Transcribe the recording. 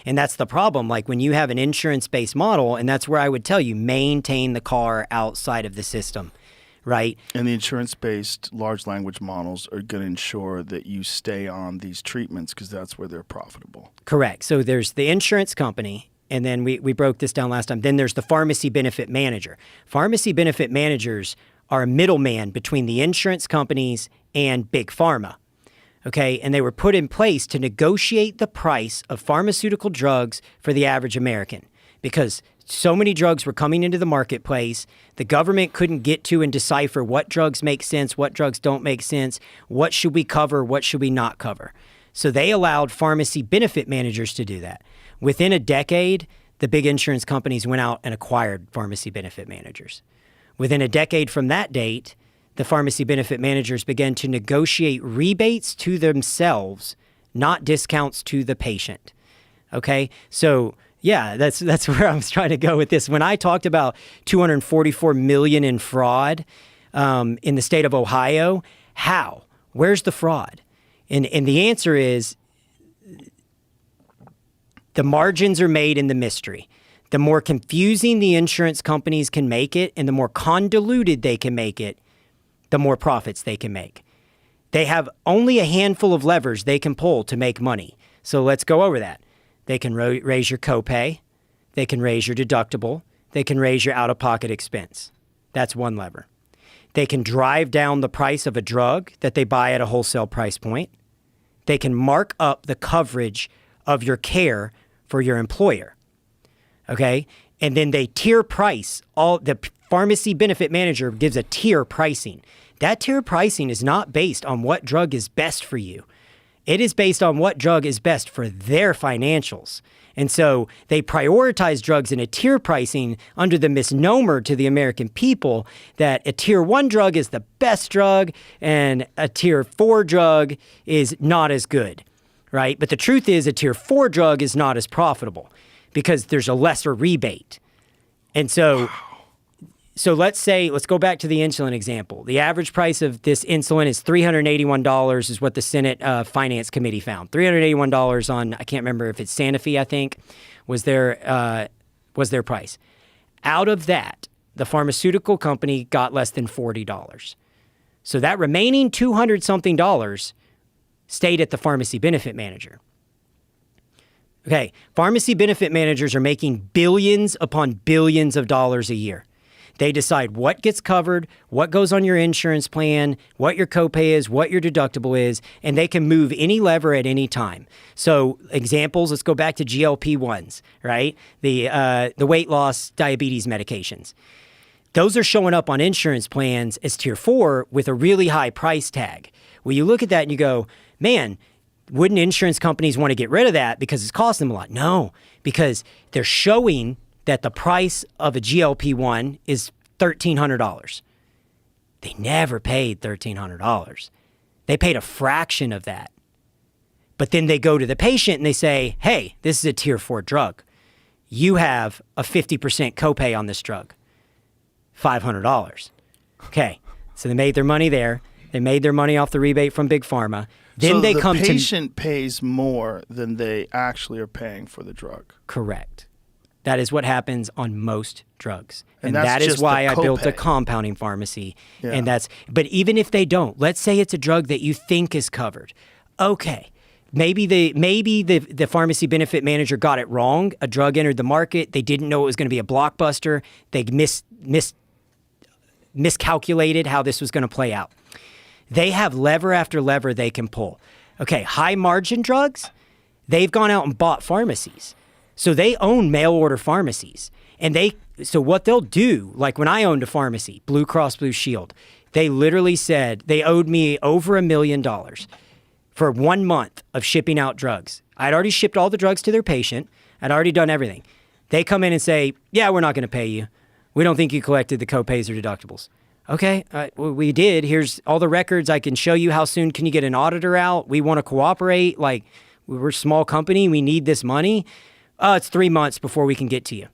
And that's the problem. Like when you have an insurance-based model, and that's where I would tell you, maintain the car outside of the system, right? And the insurance-based large language models are going to ensure that you stay on these treatments because that's where they're profitable. Correct. So there's the insurance company, and then we broke this down last time. Then there's the pharmacy benefit manager. Pharmacy benefit managers are a middleman between the insurance companies and big pharma. Okay, and they were put in place to negotiate the price of pharmaceutical drugs for the average American because so many drugs were coming into the marketplace. The government couldn't get to and decipher what drugs make sense, what drugs don't make sense, what should we cover, what should we not cover. So they allowed pharmacy benefit managers to do that. Within a decade, the big insurance companies went out and acquired pharmacy benefit managers. Within a decade from that date, the pharmacy benefit managers began to negotiate rebates to themselves, not discounts to the patient. Okay? So, yeah, that's where I was trying to go with this. When I talked about $244 million in fraud in the state of Ohio, how? Where's the fraud? And the answer is the margins are made in the mystery. The more confusing the insurance companies can make it and the more convoluted they can make it, the more profits they can make. They have only a handful of levers they can pull to make money. So let's go over that. They can raise your copay. They can raise your deductible. They can raise your out-of-pocket expense. That's one lever. They can drive down the price of a drug that they buy at a wholesale price point. They can mark up the coverage of your care for your employer. Okay? And then they tier price. The pharmacy benefit manager gives a tier pricing. That tier pricing is not based on what drug is best for you. It is based on what drug is best for their financials. And so they prioritize drugs in a tier pricing under the misnomer to the American people that a tier 1 drug is the best drug and a tier 4 drug is not as good, right? But the truth is a tier 4 drug is not as profitable because there's a lesser rebate. And so let's go back to the insulin example. The average price of this insulin is $381 is what the Senate Finance Committee found. $381 on, I can't remember if it's Sanofi, I think, was their price. Out of that, the pharmaceutical company got less than $40. So that remaining $200-something stayed at the pharmacy benefit manager. Okay, pharmacy benefit managers are making billions upon billions of dollars a year. They decide what gets covered, what goes on your insurance plan, what your copay is, what your deductible is, and they can move any lever at any time. So examples, let's go back to GLP-1s, right? The weight loss diabetes medications. Those are showing up on insurance plans as tier 4 with a really high price tag. Well, you look at that and you go, man, wouldn't insurance companies want to get rid of that because it's costing them a lot? No, because they're showing that the price of a GLP-1 is $1,300. They never paid $1,300. They paid a fraction of that. But then they go to the patient and they say, hey, this is a tier 4 drug. You have a 50% copay on this drug, $500. Okay, so they made their money there. They made their money off the rebate from Big Pharma. Then so they the come patient pays more than they actually are paying for the drug. Correct. That is what happens on most drugs. And that's that is just why the I built a copay. compounding pharmacy. Yeah. And but even if they don't, let's say it's a drug that you think is covered. Okay. Maybe the pharmacy benefit manager got it wrong. A drug entered the market. They didn't know it was going to be a blockbuster. They miscalculated how this was going to play out. They have lever after lever they can pull. Okay, high margin drugs, they've gone out and bought pharmacies. So they own mail order pharmacies. And so what they'll do, like when I owned a pharmacy, Blue Cross Blue Shield, they literally said they owed me over $1 million for 1 month of shipping out drugs. I'd already shipped all the drugs to their patient. I'd already done everything. They come in and say, yeah, we're not going to pay you. We don't think you collected the copays or deductibles. Okay, well, we did. Here's all the records. I can show you how soon can you get an auditor out. We want to cooperate. Like, we're a small company. We need this money. It's 3 months before we can get to you.